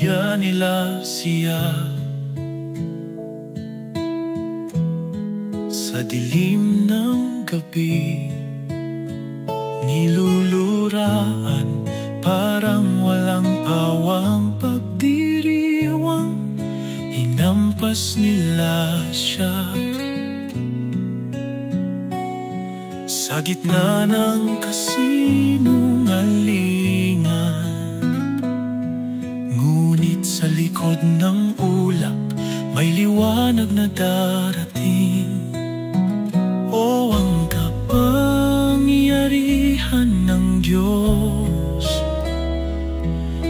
pamilya nila siya. Sa dilim ng gabi, niluluraan, parang walang pawang pagdiriwang, hinampas nila siya. Sa gitna ng kasinungalingan, ngunit sa likod ng ulap may liwanag na darating. O ang kapangyarihan ng Diyos,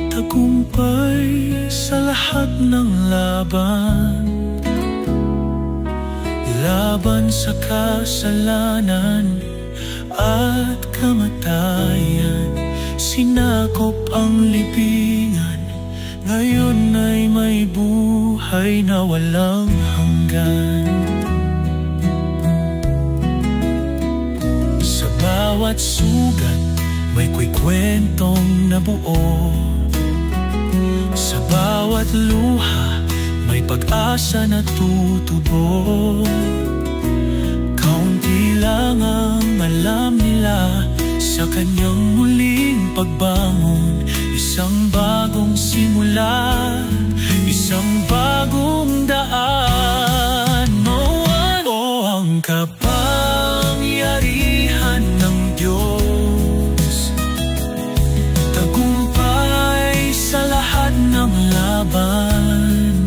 tagumpay sa lahat ng laban, laban sa kasalanan at kamatayan. Sinakop ang libingan, ngayon ay may buhay na walang hanggan. Sa bawat sugat may kwentong nabuo, sa bawat luha may pag-asa na tutubo. Kaunti lang ang alam nila sa kanyang muling pagbangon, isang bagong simula, isang bagong daan. O ang kapangyarihan ng Diyos, tagumpay sa lahat ng laban,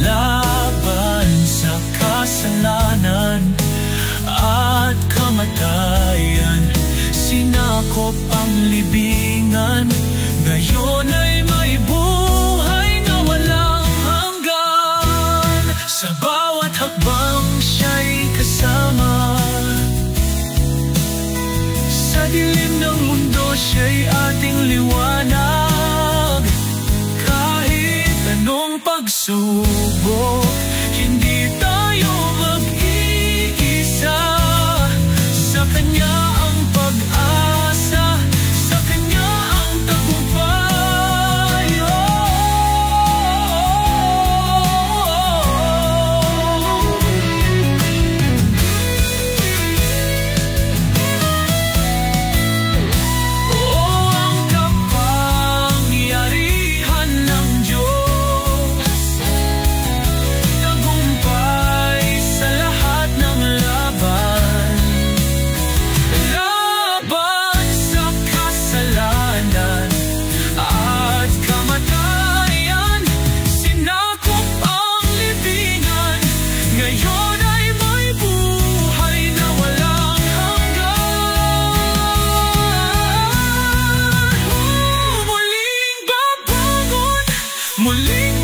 laban sa kasalanan at kamatayan. Sinakop ang libingan, ngayon ay may buhay na walang hanggan. Sa bawat hakbang siya'y kasama, sa dilim ng mundo siya'y ating liwanag. Kahit anong pagsubok, hindi tayo mag-iisa. Sa Kanya ang pag-asa, sa Kanya ang tagumpay. Ang kapangyarihan ng Diyos, tagumpay sa lahat ng laban, laban sa kasalanan at kamatayan. Sinakop ang libingan, ngayon ay may buhay na walang hanggan. Muling babangon, muling